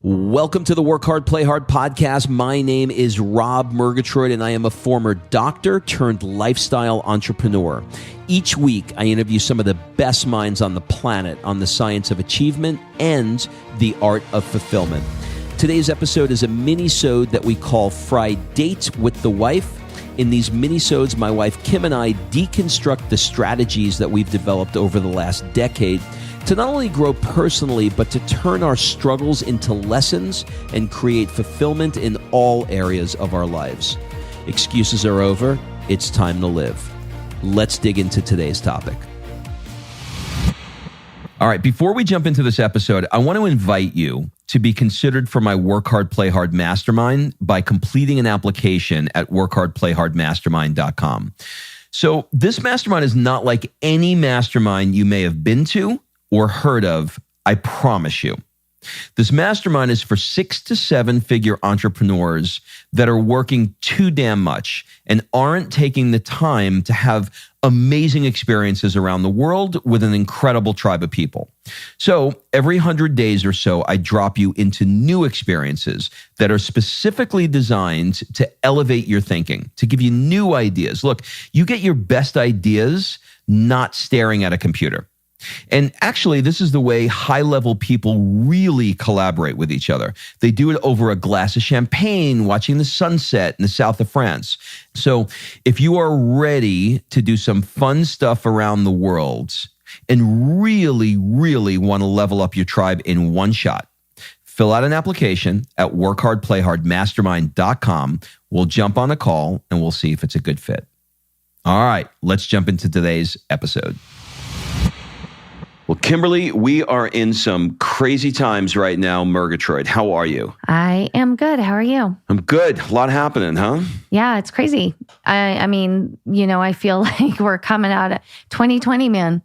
Welcome to the Work Hard, Play Hard podcast. My name is Rob Murgatroyd, and I am a former doctor turned lifestyle entrepreneur. Each week, I interview some of the best minds on the planet on the science of achievement and the art of fulfillment. Today's episode is a mini-sode that we call Fri-Date with the Wife. In these mini-sodes, my wife Kim and I deconstruct the strategies that we've developed over the last decade to not only grow personally, but to turn our struggles into lessons and create fulfillment in all areas of our lives. Excuses are over. It's time to live. Let's dig into today's topic. All right, before we jump into this episode, I want to invite you to be considered for my Work Hard, Play Hard Mastermind by completing an application at workhardplayhardmastermind.com. So this mastermind is not like any mastermind you may have been to or heard of, I promise you. This mastermind is for 6 to 7 figure entrepreneurs that are working too damn much and aren't taking the time to have amazing experiences around the world with an incredible tribe of people. So every 100 days or so, I drop you into new experiences that are specifically designed to elevate your thinking, to give you new ideas. Look, you get your best ideas not staring at a computer. And actually, this is the way high-level people really collaborate with each other. They do it over a glass of champagne, watching the sunset in the south of France. So if you are ready to do some fun stuff around the world and really, really want to level up your tribe in one shot, fill out an application at workhardplayhardmastermind.com. We'll jump on a call and we'll see if it's a good fit. All right, let's jump into today's episode. Well, Kimberly, we are in some crazy times right now, Murgatroyd. How are you? I am good. How are you? I'm good. A lot happening, huh? Yeah, it's crazy. I mean, I feel like we're coming out of 2020, man.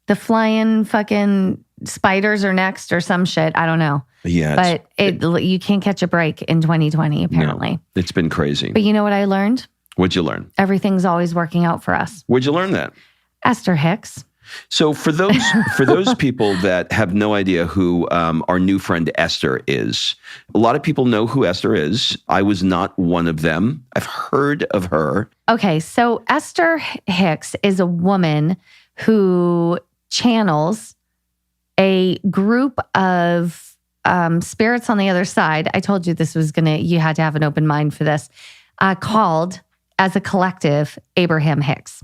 The flying fucking spiders are next or some shit. I don't know. Yeah. But you can't catch a break in 2020, apparently. No, it's been crazy. But you know what I learned? What'd you learn? Everything's always working out for us. Where'd you learn that? Esther Hicks. So for those people that have no idea who our new friend Esther is, a lot of people know who Esther is. I was not one of them. I've heard of her. Okay, so Esther Hicks is a woman who channels a group of spirits on the other side. I told you you had to have an open mind for this, called, as a collective, Abraham Hicks.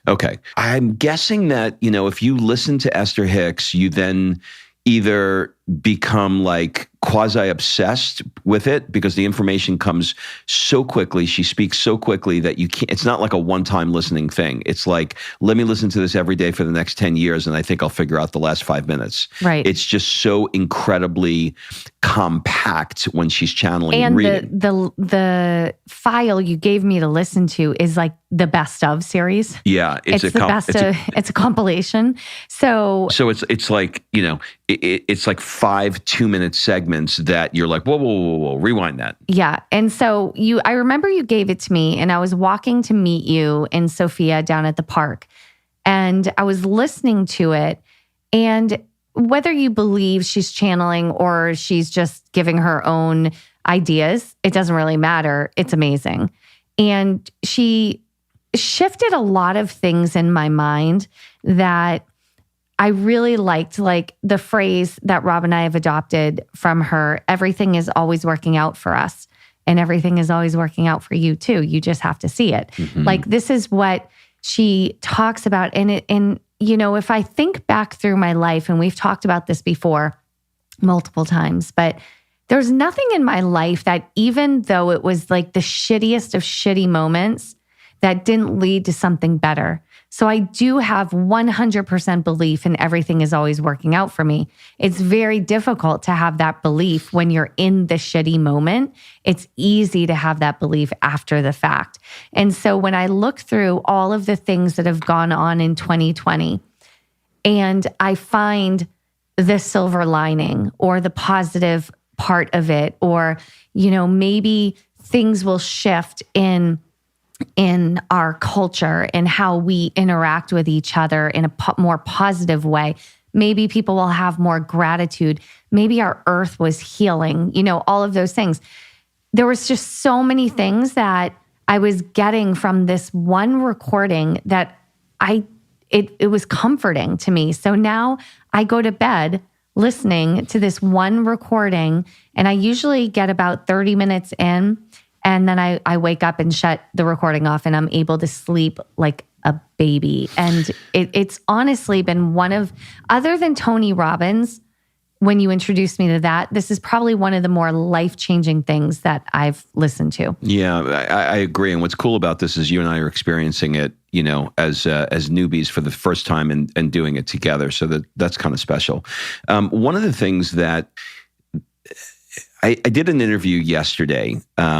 Okay. I'm guessing that, if you listen to Esther Hicks, you then either become like quasi-obsessed with it because the information comes so quickly, she speaks so quickly that you can't, it's not like a one-time listening thing. It's like, let me listen to this every day for the next 10 years and I think I'll figure out the last 5 minutes. Right. It's just so incredibly compact when she's channeling and reading. The file you gave me to listen to is like the best of series. Yeah. It's a compilation. So it's like, it's like 5 2-minute segments that you're like, whoa, rewind that. Yeah. And so I remember you gave it to me and I was walking to meet you in Sofia down at the park and I was listening to it, and whether you believe she's channeling or she's just giving her own ideas, it doesn't really matter. It's amazing. And she shifted a lot of things in my mind that I really liked, like the phrase that Rob and I have adopted from her: everything is always working out for us and everything is always working out for you too. You just have to see it. Mm-hmm. Like, this is what she talks about. And if I think back through my life, and we've talked about this before multiple times, but there's nothing in my life that, even though it was like the shittiest of shitty moments, that didn't lead to something better. So I do have 100% belief in everything is always working out for me. It's very difficult to have that belief when you're in the shitty moment. It's easy to have that belief after the fact. And so when I look through all of the things that have gone on in 2020, and I find the silver lining or the positive part of it, or, maybe things will shift in our culture and how we interact with each other in a more positive way. Maybe people will have more gratitude. Maybe our earth was healing, all of those things. There was just so many things that I was getting from this one recording that it was comforting to me. So now I go to bed listening to this one recording, and I usually get about 30 minutes in, and then I wake up and shut the recording off, and I'm able to sleep like a baby. And it's honestly been one of, other than Tony Robbins, when you introduced me to that, this is probably one of the more life-changing things that I've listened to. Yeah, I agree. And what's cool about this is you and I are experiencing it, as newbies for the first time and doing it together. So that's kind of special. One of the things that I did an interview yesterday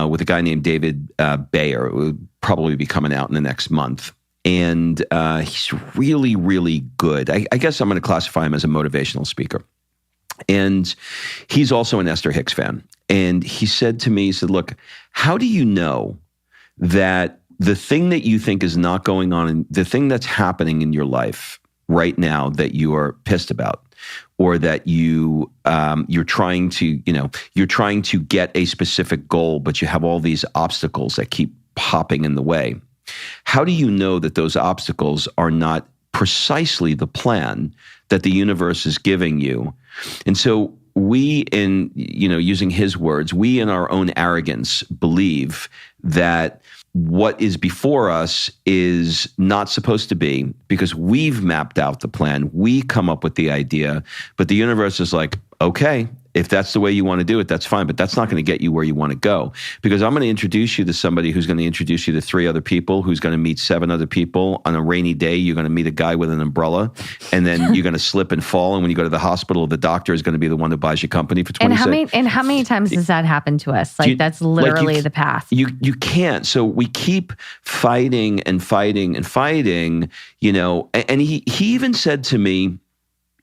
with a guy named David Bayer, who will probably be coming out in the next month. And he's really, really good. I guess I'm going to classify him as a motivational speaker. And he's also an Esther Hicks fan. And he said to me, look, how do you know that the thing that you think is not going on, and the thing that's happening in your life right now that you are pissed about, or that you're trying to get a specific goal, but you have all these obstacles that keep popping in the way? How do you know that those obstacles are not precisely the plan that the universe is giving you? And so we, using his words, we in our own arrogance believe that what is before us is not supposed to be, because we've mapped out the plan. We come up with the idea, but the universe is like, okay, if that's the way you want to do it, that's fine, but that's not going to get you where you want to go. Because I'm going to introduce you to somebody who's going to introduce you to 3 other people, who's going to meet 7 other people. On a rainy day, you're going to meet a guy with an umbrella, and then you're going to slip and fall. And when you go to the hospital, the doctor is going to be the one who buys your company for 20 cents. And how many times does that happen to us? That's literally the path. You can't. So we keep fighting and fighting and fighting, and he even said to me,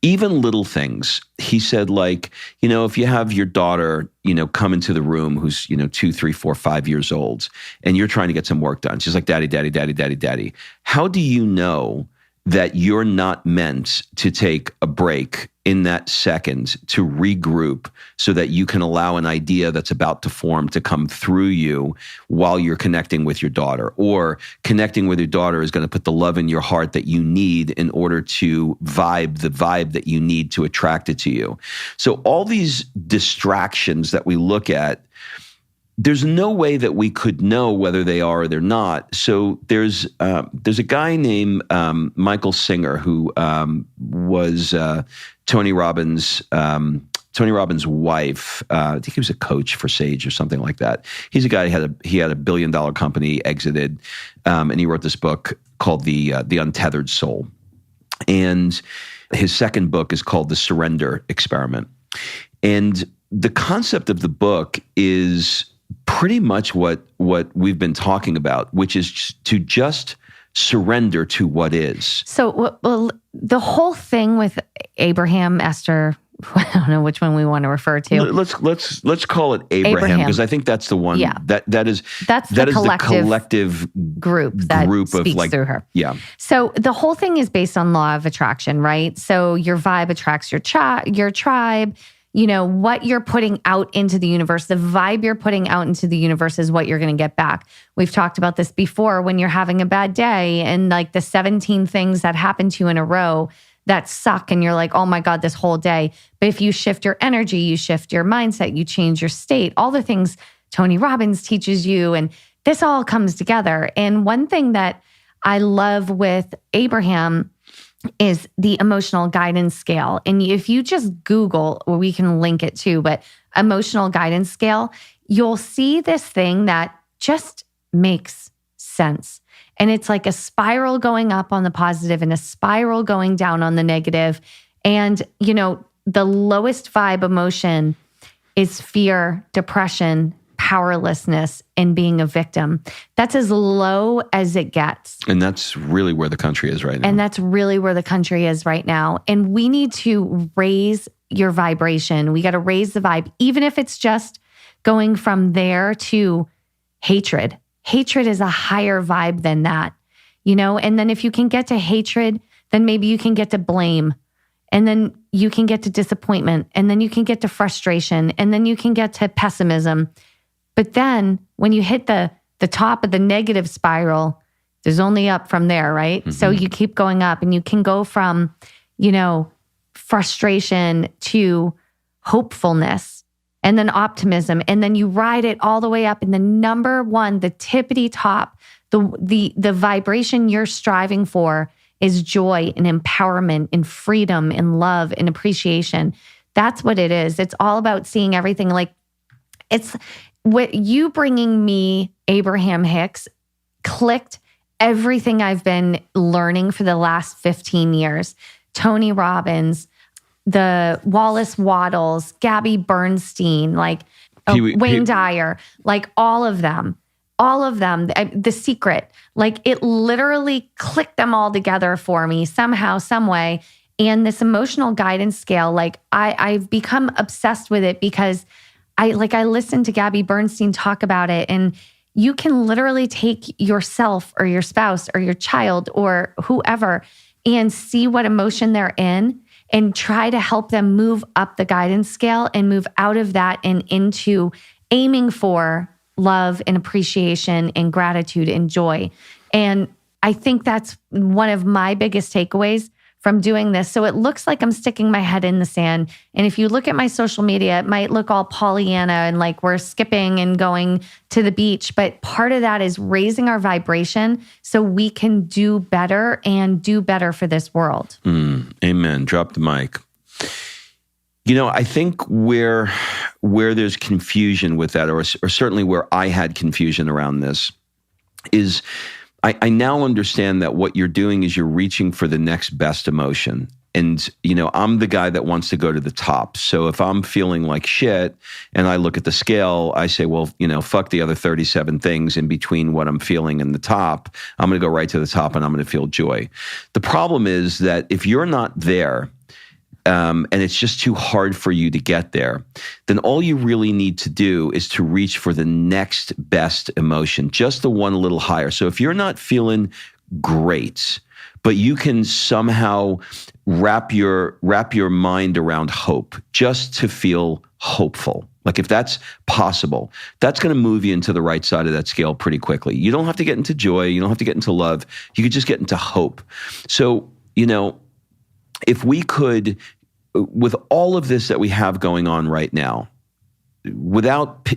even little things. He said, if you have your daughter, come into the room who's, 2, 3, 4, 5 years old, and you're trying to get some work done. She's like, daddy, daddy, daddy, daddy, daddy. How do you know that you're not meant to take a break in that second to regroup so that you can allow an idea that's about to form to come through you while you're connecting with your daughter? Or connecting with your daughter is going to put the love in your heart that you need in order to vibe the vibe that you need to attract it to you. So all these distractions that we look at, there's no way that we could know whether they are or they're not. So there's a guy named Michael Singer who was Tony Robbins' wife. I think he was a coach for Sage or something like that. He's a guy he had a $1 billion company, exited, and he wrote this book called the Untethered Soul. And his second book is called The Surrender Experiment. And the concept of the book is pretty much what we've been talking about, which is to just surrender to what is. So, well, the whole thing with Abraham, Esther, I don't know which one we want to refer to. Let's call it Abraham, because I think that's the one. Yeah. That's the collective group that speaks of through her. Yeah. So the whole thing is based on law of attraction, right? So your vibe attracts your tribe. What you're putting out into the universe, the vibe you're putting out into the universe is what you're going to get back. We've talked about this before when you're having a bad day and the 17 things that happen to you in a row that suck. And you're like, oh my God, this whole day. But if you shift your energy, you shift your mindset, you change your state, all the things Tony Robbins teaches you. And this all comes together. And one thing that I love with Abraham is the emotional guidance scale. And if you just Google, or we can link it too, but emotional guidance scale, you'll see this thing that just makes sense. And it's like a spiral going up on the positive and a spiral going down on the negative. And, the lowest vibe emotion is fear, depression, powerlessness, and being a victim. That's as low as it gets. And that's really where the country is right now. And we need to raise your vibration. We got to raise the vibe, even if it's just going from there to hatred. Hatred is a higher vibe than that, and then if you can get to hatred, then maybe you can get to blame. And then you can get to disappointment. And then you can get to frustration. And then you can get to pessimism. But then when you hit the top of the negative spiral, there's only up from there, right? Mm-hmm. So you keep going up and you can go from, frustration to hopefulness and then optimism. And then you ride it all the way up. And the number one, the tippity top, the vibration you're striving for is joy and empowerment and freedom and love and appreciation. That's what it is. It's all about seeing everything. Like, it's what you bringing me, Abraham Hicks, clicked everything I've been learning for the last 15 years. Tony Robbins, the Wallace Wattles, Gabby Bernstein, Wayne Dyer, all of them, The Secret, it literally clicked them all together for me somehow, some way. And this emotional guidance scale, I've become obsessed with it because I listened to Gabby Bernstein talk about it, and you can literally take yourself or your spouse or your child or whoever and see what emotion they're in and try to help them move up the guidance scale and move out of that and into aiming for love and appreciation and gratitude and joy. And I think that's one of my biggest takeaways from doing this. So it looks like I'm sticking my head in the sand. And if you look at my social media, it might look all Pollyanna and we're skipping and going to the beach. But part of that is raising our vibration so we can do better and do better for this world. Amen. Drop the mic. I think where there's confusion with that, or certainly where I had confusion around this, is I now understand that what you're doing is you're reaching for the next best emotion. And, I'm the guy that wants to go to the top. So if I'm feeling like shit and I look at the scale, I say, well, fuck the other 37 things in between what I'm feeling and the top. I'm going to go right to the top and I'm going to feel joy. The problem is that if you're not there, and it's just too hard for you to get there, then all you really need to do is to reach for the next best emotion, just the one a little higher. So if you're not feeling great, but you can somehow wrap your mind around hope, just to feel hopeful. If that's possible, that's going to move you into the right side of that scale pretty quickly. You don't have to get into joy. You don't have to get into love. You could just get into hope. So, if we could, with all of this that we have going on right now, without,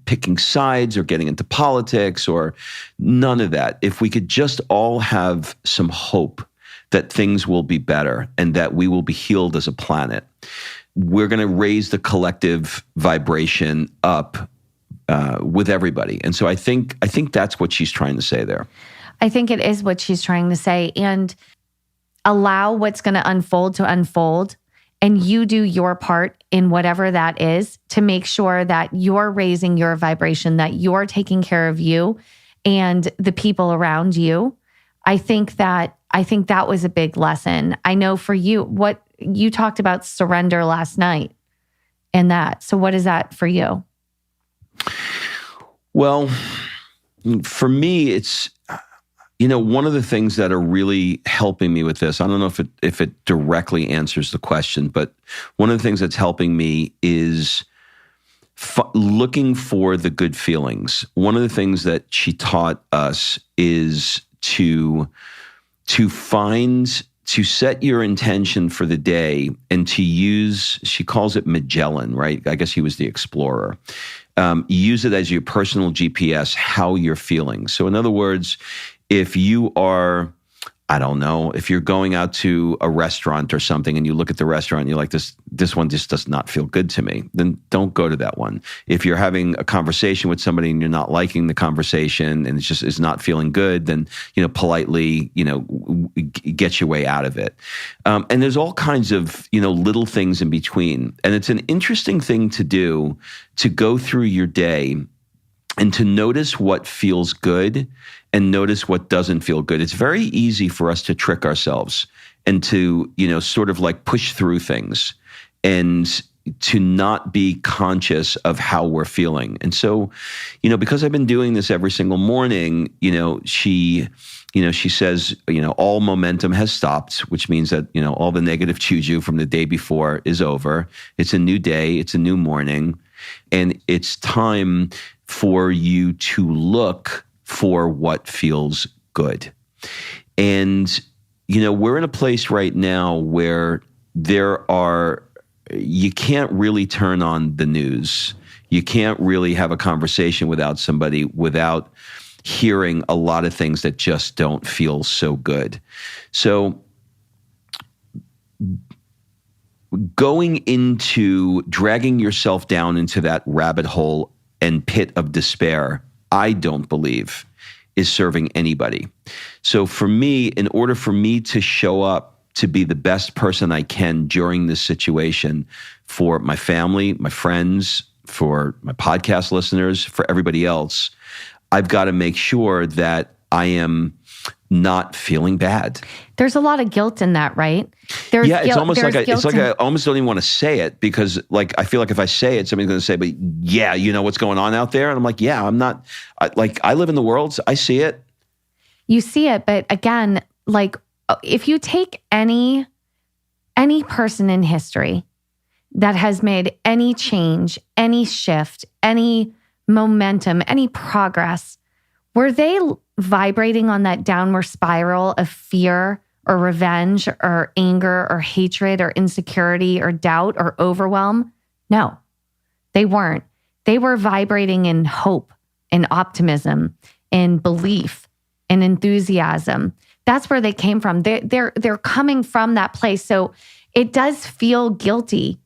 picking sides or getting into politics or none of that, if we could just all have some hope that things will be better and that we will be healed as a planet, we're going to raise the collective vibration up with everybody. And so I think that's what she's trying to say there. I think it is what she's trying to say. And allow what's going to unfold, and you do your part in whatever that is to make sure that you're raising your vibration, that you're taking care of you and the people around you. I think that was a big lesson. I know for you, what you talked about surrender last night and that. So what is that for you? Well, for me, it's, one of the things that are really helping me with this, I don't know if it directly answers the question, but one of the things that's helping me is looking for the good feelings. One of the things that she taught us is to set your intention for the day and to use, she calls it Magellan, right? I guess he was the explorer. Use it as your personal GPS, how you're feeling. So in other words, if you are, I don't know, if you're going out to a restaurant or something and you look at the restaurant and you're like, this one just does not feel good to me, then don't go to that one. If you're having a conversation with somebody and you're not liking the conversation and it's not feeling good, then, politely, get your way out of it. And there's all kinds of, little things in between. And it's an interesting thing to do, to go through your day and to notice what feels good and notice what doesn't feel good. It's very easy for us to trick ourselves and to, sort of push through things. And to not be conscious of how we're feeling. And so, because I've been doing this every single morning, she says, all momentum has stopped, which means that, all the negative juju from the day before is over. It's a new day. It's a new morning. And it's time for you to look for what feels good. And, we're in a place right now where you can't really turn on the news. You can't really have a conversation without somebody without hearing a lot of things that just don't feel so good. So dragging yourself down into that rabbit hole and pit of despair, I don't believe is serving anybody. So for me, in order for me to show up to be the best person I can during this situation for my family, my friends, for my podcast listeners, for everybody else, I've got to make sure that I am not feeling bad. There's a lot of guilt in that, right? It's almost like I almost don't even want to say it because I feel like if I say it, somebody's going to say, but yeah, you know what's going on out there? And I'm like, yeah, I'm not, I live in the world. So I see it. You see it. But again, if you take any person in history that has made any change, any shift, any momentum, any progress, were they vibrating on that downward spiral of fear or revenge or anger or hatred or insecurity or doubt or overwhelm? No, they weren't. They were vibrating in hope and optimism and belief and enthusiasm. That's where they came from. They're coming from that place. So it does feel guilty.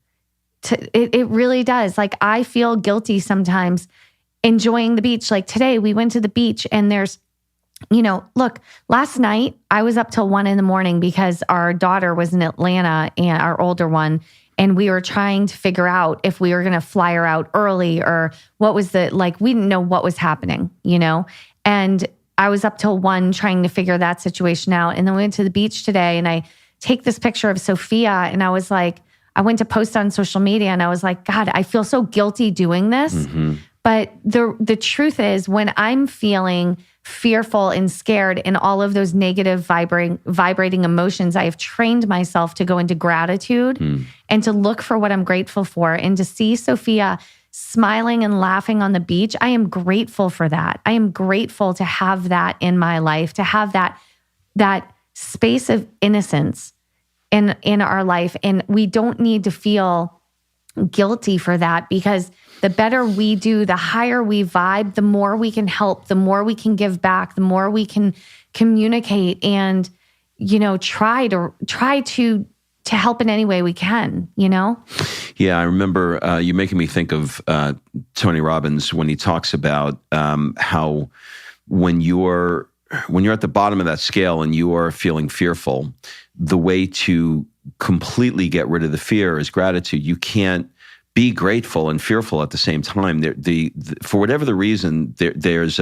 It really does. I feel guilty sometimes enjoying the beach. Today we went to the beach and there's, look, last night I was up till 1 a.m. because our daughter was in Atlanta and our older one, and we were trying to figure out if we were going to fly her out early or what was we didn't know what was happening, and I was up till 1 trying to figure that situation out. And then we went to the beach today and I take this picture of Sophia and I was like, I went to post on social media and I was like, God, I feel so guilty doing this. Mm-hmm. But the truth is, when I'm feeling fearful and scared and all of those negative vibrating emotions, I have trained myself to go into gratitude and to look for what I'm grateful for, and to see Sophia smiling and laughing on the beach. I am grateful for that. I am grateful to have that in my life, to have that space of innocence in our life. And we don't need to feel guilty for that, because the better we do, the higher we vibe, the more we can help, the more we can give back, the more we can communicate and, try to help in any way we can, Yeah, I remember you making me think of Tony Robbins when he talks about how when you're at the bottom of that scale and you are feeling fearful, the way to completely get rid of the fear is gratitude. You can't be grateful and fearful at the same time. For whatever the reason, there's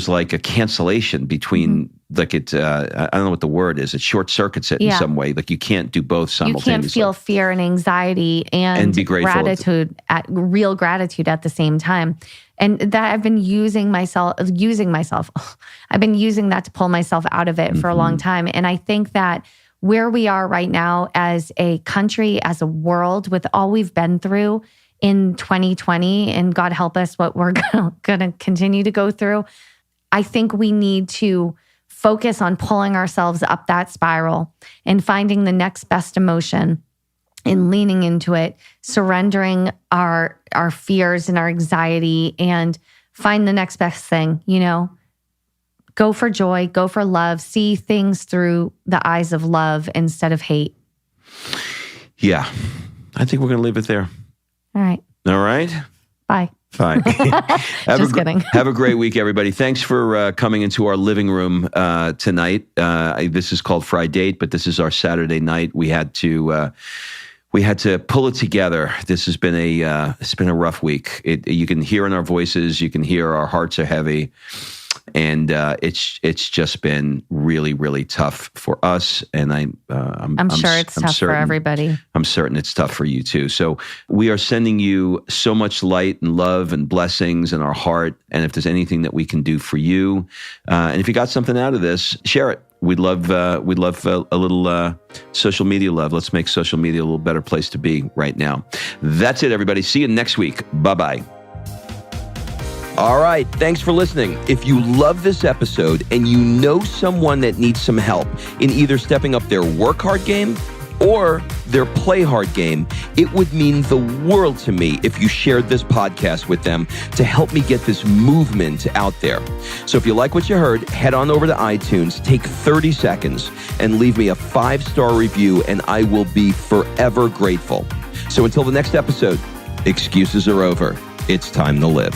like a cancellation between I don't know what the word is. It short circuits it in some way. You can't do both simultaneously. You can't feel fear and anxiety and be grateful. Real gratitude at the same time. And that I've been using myself. I've been using that to pull myself out of it for a long time. And I think that where we are right now as a country, as a world, with all we've been through in 2020, and God help us what we're going to continue to go through, I think we need to focus on pulling ourselves up that spiral and finding the next best emotion and leaning into it, surrendering our fears and our anxiety, and find the next best thing, Go for joy, go for love, see things through the eyes of love instead of hate. Yeah, I think we're going to leave it there. All right. All right? Bye. Fine. Just kidding. Have a great week, everybody. Thanks for coming into our living room tonight. This is called Fri-Date, but this is our Saturday night. We had to pull it together. This has been it's been a rough week. You can hear in our voices, you can hear our hearts are heavy. And it's just been really, really tough for us. And I'm sure it's tough for everybody. I'm certain it's tough for you too. So we are sending you so much light and love and blessings in our heart. And if there's anything that we can do for you, and if you got something out of this, share it. We'd love a little social media love. Let's make social media a little better place to be right now. That's it, everybody. See you next week. Bye-bye. All right. Thanks for listening. If you love this episode and you know someone that needs some help in either stepping up their work hard game or their play hard game, it would mean the world to me if you shared this podcast with them to help me get this movement out there. So if you like what you heard, head on over to iTunes, take 30 seconds and leave me a 5-star review, and I will be forever grateful. So until the next episode, excuses are over. It's time to live.